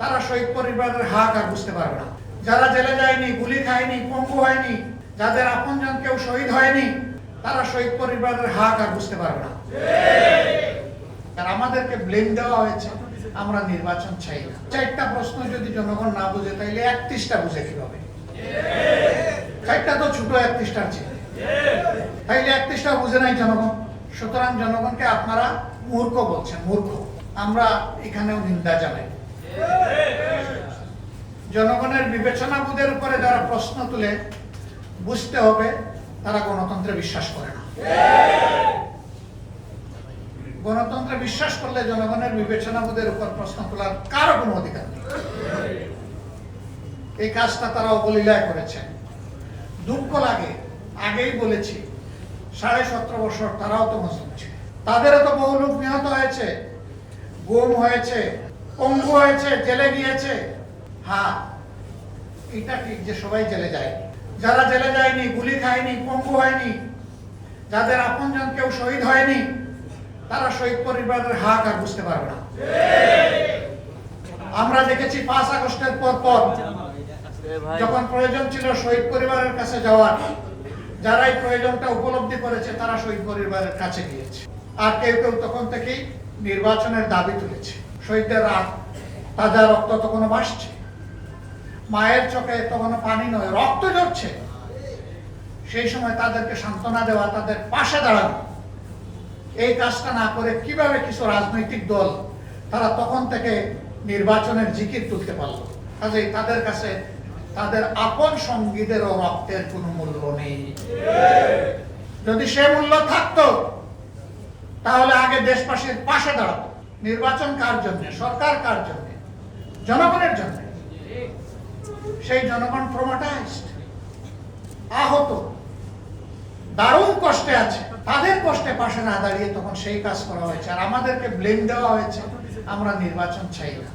তারা শহীদ পরিবারের হাহাকার বুঝতে পারবে না। যারা জেলে যায়নি, গুলি খায়নি, পঙ্গু হয়নি, যাদের আপনজন কেউ শহীদ হয়নি, তারা শহীদ পরিবারের হাহাকার বুঝতে পারবে না। আর আমাদেরকে ব্লেম দেওয়া হয়েছে আমরা নির্বাচন চাই না। চারটা প্রশ্ন যদি জনগণ না বুঝে তাইলে 31টা বুঝে কিভাবে? চারটা তো ছোট 31টার চেয়ে, তাইলে 31টা বুঝে নাই জনগণ। সুতরাং জনগণকে আপনারা মূর্খ বলছেন, মূর্খ। আমরা এখানেও নিন্দা জানাই। জনগণের বিবেচনা বোধের উপরে যারা প্রশ্ন তুলে, বুঝতে হবে তারা গণতন্ত্রে বিশ্বাস করে না। গণতন্ত্রে বিশ্বাস করলে জনগণের বিবেচনা বোধের উপর প্রশ্ন তোলার কারো কোনো অধিকার নেই। এই কাজটা তারা অবলীলায় করেছে। দুঃখ লাগে, আগেই বলেছি 17.5 বছর তারাও তো মুসলিম ছিল, তাদেরও তো বহু লোক নিহত হয়েছে, গুম হয়েছে, পঙ্গু হয়েছে, জেলে গিয়েছে। হ্যাঁ, এটা ঠিক যে সবাই জেলে যায়। যারা জেলে যায়নি, গুলি খায়নি, পঙ্গু হয়নি, যাদের আপনজন কেউ শহীদ হয়নি, তারা শহীদ পরিবারের হাহাকার বুঝতে পারবে না। আমরা দেখেছি 5 আগস্টের পর যখন প্রয়োজন ছিল শহীদ পরিবারের কাছে যাওয়ার, যারা এই প্রয়োজনটা উপলব্ধি করেছে তারা শহীদ পরিবারের কাছে গিয়েছে। আর কেউ কেউ তখন থেকেই নির্বাচনের দাবি তুলেছে। শহীদদের তাজা রক্ত তখনও ভাসছে, মায়ের চোখে তখনও পানি নয়, রক্ত ঝরছে। সেই সময় তাদেরকে সান্ত্বনা দেওয়া, তাদের পাশে দাঁড়ানো, এই কাজটা না করে কিভাবে কিছু রাজনৈতিক দল তারা তখন থেকে নির্বাচনের জিকির তুলতে পারল? কাজেই তাদের কাছে তাদের আপন সঙ্গীদেরও রক্তের কোনো মূল্য নেই। যদি সে মূল্য থাকতো তাহলে আগে দেশবাসীর পাশে দাঁড়াতো। নির্বাচন কার জন্য? সরকার কার জন্য? জনগণের জন্য। সেই জনগণ ট্রমাটাইজড, আহত, দারুণ কষ্টে আছে। তাদের কষ্টে পাশে না দাঁড়িয়ে তখন সেই কাজ করা হয়েছে। আর আমাদেরকে ব্লেম দেওয়া হয়েছে আমরা নির্বাচন চাই না।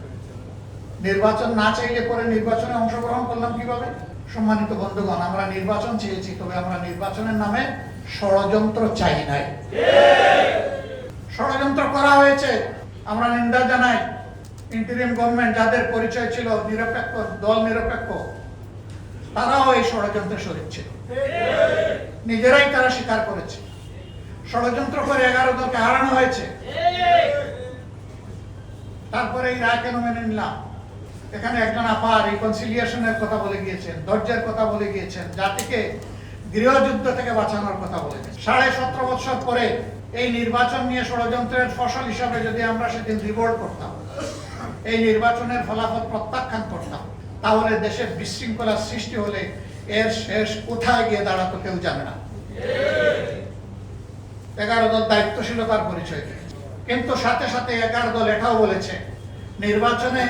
নির্বাচন না চাইলে পরে নির্বাচনে অংশগ্রহণ করলাম কিভাবে? সম্মানিত বন্ধুগণ, আমরা নির্বাচন চেয়েছি, তবে আমরা নির্বাচনের নামে ষড়যন্ত্র চাই নাই। ষড়যন্ত্র করা হয়েছে, আমরা নিন্দা জানাই। ইন্টারিম গভর্নমেন্ট যাদের পরিচয় ছিল নিরপেক্ষ, দল নিরপেক্ষ, তারাও এই ষড়যন্ত্রে শরীক ছিল। নিজেরাই তারা স্বীকার করেছে ষড়যন্ত্র করে 11 দলকে হারানো হয়েছে। তারপরে এই রায় কেন মেনে নিলাম? এখানে একজন আপা রিকনসিলিয়েশনের কথা বলে গিয়েছেন, ধৈর্যের কথা বলে গিয়েছেন, জাতিকে গৃহযুদ্ধ থেকে বাঁচানোর কথা বলে গেছেন। 17.5 বছর পরে এই নির্বাচন নিয়ে ষড়যন্ত্রের ফসল হিসাবে যদি আমরা সেদিন রিপোর্ট করতাম, এই নির্বাচনের ফলাফল প্রত্যাখ্যান করতাম, তাহলে দেশের বিশৃঙ্খলার সৃষ্টি হলে এর শেষ কোথায় গিয়ে দাঁড়াতো কেউ জানে না। 11 দল দায়িত্বশীলতার পরিচয় দিয়েছে, কিন্তু সাথে সাথে 11 দল এটাও বলেছে নির্বাচনে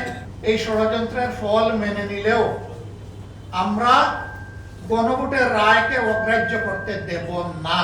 এই ষড়যন্ত্রের ফল মেনে নিলেও আমরা গণভোটের রায়কে অগ্রাহ্য করতে দেব না।